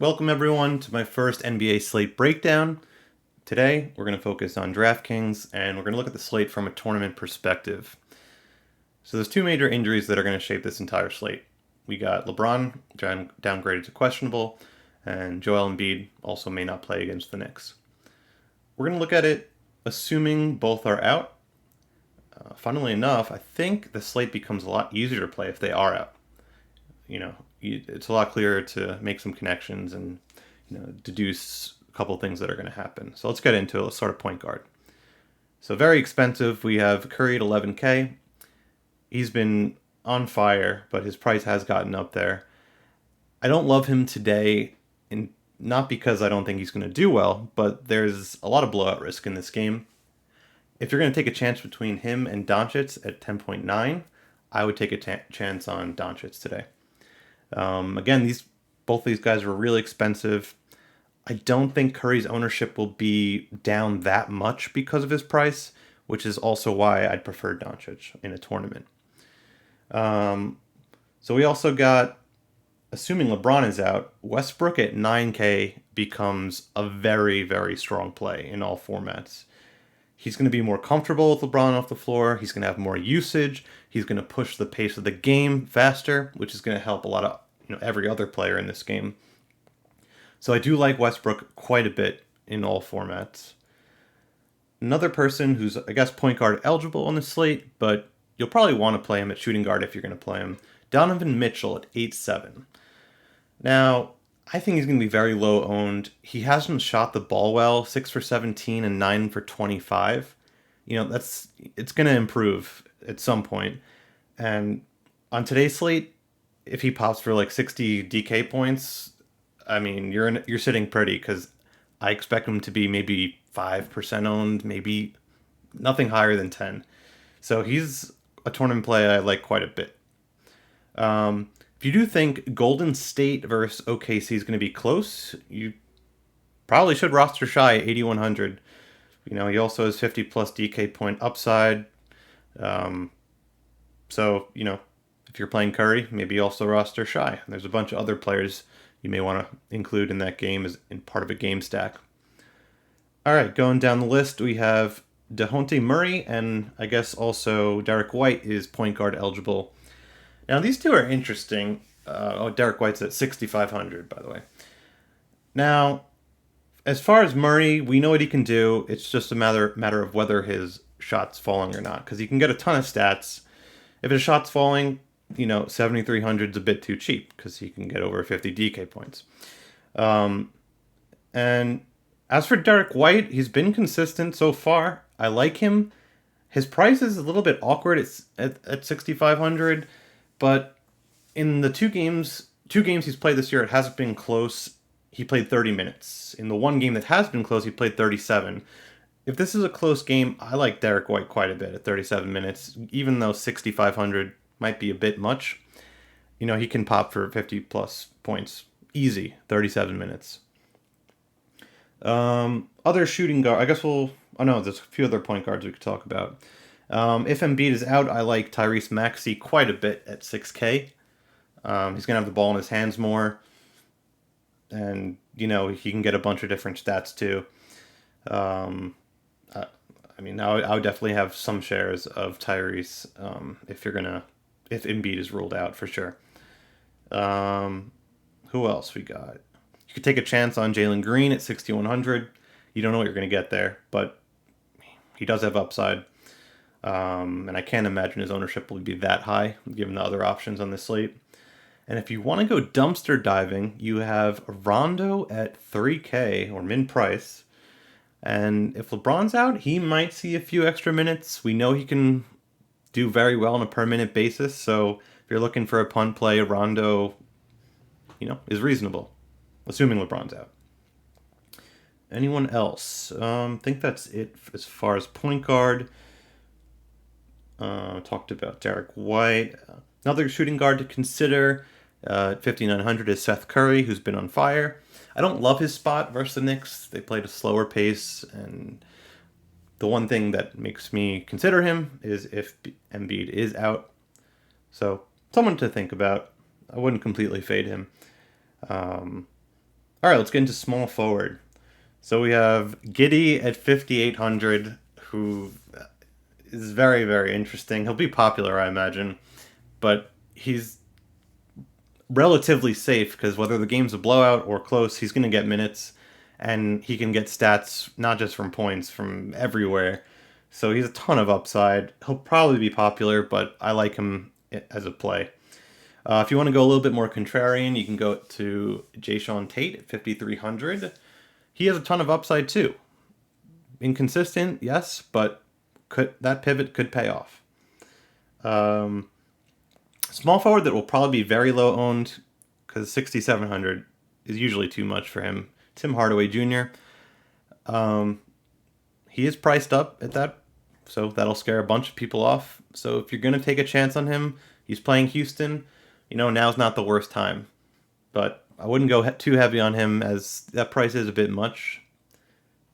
Welcome everyone to my first NBA slate breakdown. Today we're going to focus on Draftkings and we're going to look at the slate from a tournament perspective. So there's two major injuries that are going to shape this entire slate. We got LeBron downgraded to questionable, and Joel Embiid also may not play against the Knicks. We're going to look at it assuming both are out. Funnily enough, I think the slate becomes a lot easier to play if they are out. It's a lot clearer to make some connections and deduce a couple of things that are going to happen. So let's get into it. Let's start at point guard. So very expensive. We have Curry at 11K. He's been on fire, but his price has gotten up there. I don't love him today, and not because I don't think he's going to do well, but there's a lot of blowout risk in this game. If you're going to take a chance between him and Doncic at 10.9, I would take a chance on Doncic today. Again, both these guys were really expensive. I don't think Curry's ownership will be down that much because of his price, which is also why I'd prefer Doncic in a tournament. So we also got, assuming LeBron is out, Westbrook at 9K becomes a very, very strong play in all formats. He's going to be more comfortable with LeBron off the floor. He's going to have more usage. He's going to push the pace of the game faster, which is going to help a lot of every other player in this game. So I do like Westbrook quite a bit in all formats. Another person who's, I guess, point guard eligible on the slate, but you'll probably want to play him at shooting guard if you're going to play him, Donovan Mitchell at 8.7. Now, I think he's going to be very low owned. He hasn't shot the ball well, 6 for 17 and 9 for 25. It's going to improve at some point. And on today's slate, if he pops for like 60 DK points, I mean, you're sitting pretty, because I expect him to be maybe 5% owned, maybe nothing higher than 10. So he's a tournament play I like quite a bit. If you do think Golden State versus OKC is going to be close, you probably should roster Shy at 8,100. He also has 50 plus DK point upside. So if you're playing Curry, maybe also roster Shy. There's a bunch of other players you may want to include in that game as in part of a game stack. All right, going down the list, we have DeJounte Murray, and I guess also Derek White is point guard eligible. Now, these two are interesting. Derek White's at 6,500, by the way. Now, as far as Murray, we know what he can do. It's just a matter of whether his shot's falling or not, because he can get a ton of stats. If his shot's falling, 7,300 is a bit too cheap, because he can get over 50 DK points. And as for Derek White, he's been consistent so far. I like him. His price is a little bit awkward at 6,500. But in the two games he's played this year, it hasn't been close. He played 30 minutes. In the one game that has been close, he played 37. If this is a close game, I like Derek White quite a bit at 37 minutes, even though 6,500 might be a bit much. He can pop for 50 plus points. Easy, 37 minutes. Other shooting guard, I guess there's a few other point guards we could talk about. If Embiid is out, I like Tyrese Maxey quite a bit at 6K. He's going to have the ball in his hands more. And, he can get a bunch of different stats too. I would definitely have some shares of Tyrese if Embiid is ruled out for sure. Who else we got? You could take a chance on Jalen Green at 6,100. You don't know what you're going to get there, but he does have upside. And I can't imagine his ownership will be that high, given the other options on this slate. And if you want to go dumpster diving, you have Rondo at 3K, or min price. And if LeBron's out, he might see a few extra minutes. We know he can do very well on a per minute basis. So if you're looking for a punt play, Rondo, is reasonable, assuming LeBron's out. Anyone else? I think that's it as far as point guard. Talked about Derek White. Another shooting guard to consider at 5,900 is Seth Curry, who's been on fire. I don't love his spot versus the Knicks. They played a slower pace, and the one thing that makes me consider him is if Embiid is out. So someone to think about. I wouldn't completely fade him. All right, let's get into small forward. So we have Giddy at 5,800, who is very, very interesting. He'll be popular, I imagine, but he's relatively safe because whether the game's a blowout or close, he's going to get minutes, and he can get stats not just from points, from everywhere. So he's a ton of upside. He'll probably be popular, but I like him as a play. If you want to go a little bit more contrarian, you can go to Jayshawn Tate at 5,300. He has a ton of upside too. Inconsistent, yes, but that pivot could pay off. Small forward that will probably be very low owned because 6,700 is usually too much for him. Tim Hardaway Jr. He is priced up at that, so that'll scare a bunch of people off. So if you're going to take a chance on him, he's playing Houston. Now's not the worst time. But I wouldn't go too heavy on him as that price is a bit much.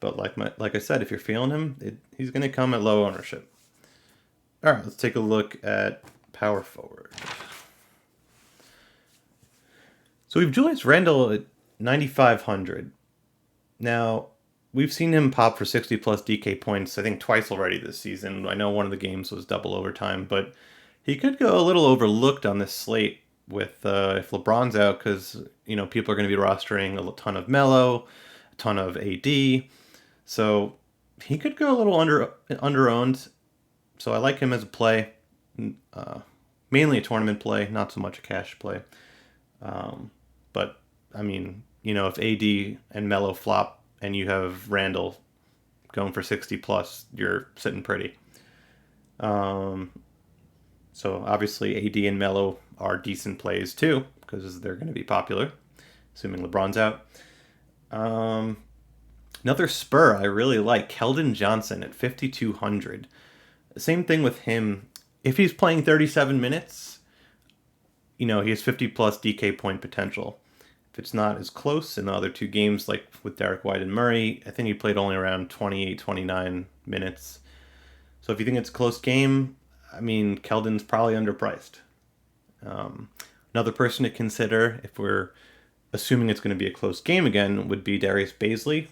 But like I said, if you're feeling him, he's going to come at low ownership. All right, let's take a look at power forward. So we have Julius Randle at 9,500. Now, we've seen him pop for 60 plus DK points, I think twice already this season. I know one of the games was double overtime, but he could go a little overlooked on this slate with if LeBron's out because, people are going to be rostering a ton of Melo, a ton of AD. So he could go a little under-owned. So I like him as a play. Mainly a tournament play, not so much a cash play. But, I mean, if AD and Melo flop and you have Randall going for 60 plus, you're sitting pretty. So obviously AD and Melo are decent plays too because they're going to be popular, assuming LeBron's out. Another Spur I really like, Keldon Johnson at 5,200. Same thing with him. If he's playing 37 minutes, he has 50 plus DK point potential. If it's not as close in the other two games, like with Derek White and Murray, I think he played only around 28, 29 minutes. So if you think it's a close game, I mean, Keldon's probably underpriced. Another person to consider, if we're assuming it's going to be a close game again, would be Darius Bazley.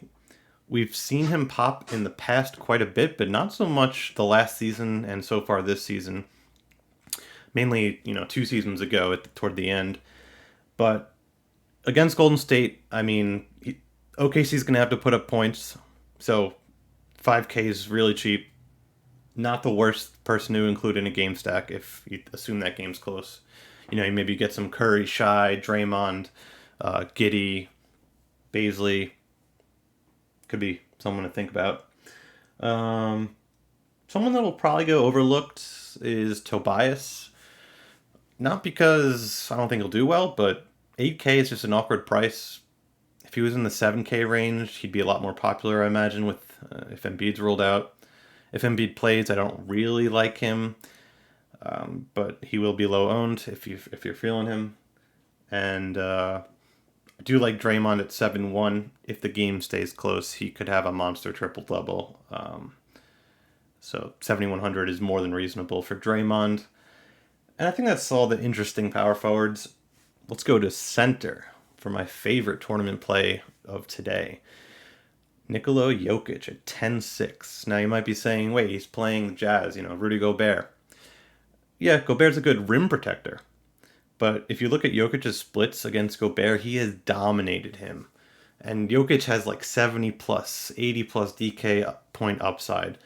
We've seen him pop in the past quite a bit, but not so much the last season and so far this season. Mainly, 2 seasons ago toward the end. But against Golden State, I mean, OKC's going to have to put up points. So 5K is really cheap. Not the worst person to include in a game stack if you assume that game's close. You maybe get some Curry, Shai, Draymond, Giddey, Bazley. Could be someone to think about. Someone that will probably go overlooked is Tobias. Not because I don't think he'll do well, but 8K is just an awkward price. If he was in the 7K range, he'd be a lot more popular, I imagine, with if Embiid's ruled out. If Embiid plays, I don't really like him, but he will be low owned if you're feeling him. And I do like Draymond at 7-1. If the game stays close, he could have a monster triple-double. So 7,100 is more than reasonable for Draymond. And I think that's all the interesting power forwards. Let's go to center for my favorite tournament play of today. Nikola Jokic at 10-6. Now you might be saying, wait, he's playing the Jazz, Rudy Gobert. Yeah, Gobert's a good rim protector. But if you look at Jokic's splits against Gobert, he has dominated him. And Jokic has like 70 plus, 80 plus DK point upside.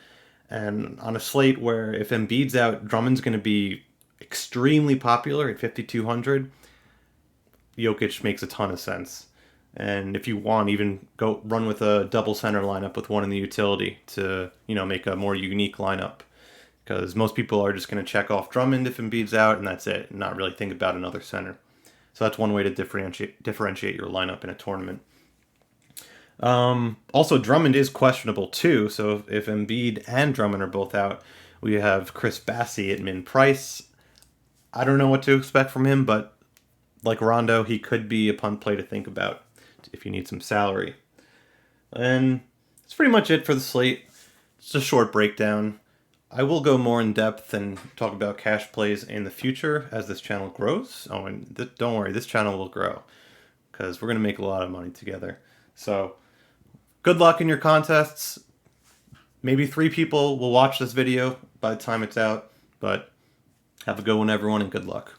And on a slate where if Embiid's out, Drummond's going to be extremely popular at 5,200, Jokic makes a ton of sense. And if you want, even go run with a double center lineup with one in the utility to, make a more unique lineup. Because most people are just going to check off Drummond if Embiid's out, and that's it, and not really think about another center. So that's one way to differentiate your lineup in a tournament. Also, Drummond is questionable too, so if Embiid and Drummond are both out, we have Chris Bassey at min price. I don't know what to expect from him, but like Rondo, he could be a punt play to think about if you need some salary. And that's pretty much it for the slate. It's a short breakdown. I will go more in depth and talk about cash plays in the future as this channel grows. Oh, and don't worry, this channel will grow because we're going to make a lot of money together. So good luck in your contests. Maybe 3 people will watch this video by the time it's out, but have a good one, everyone, and good luck.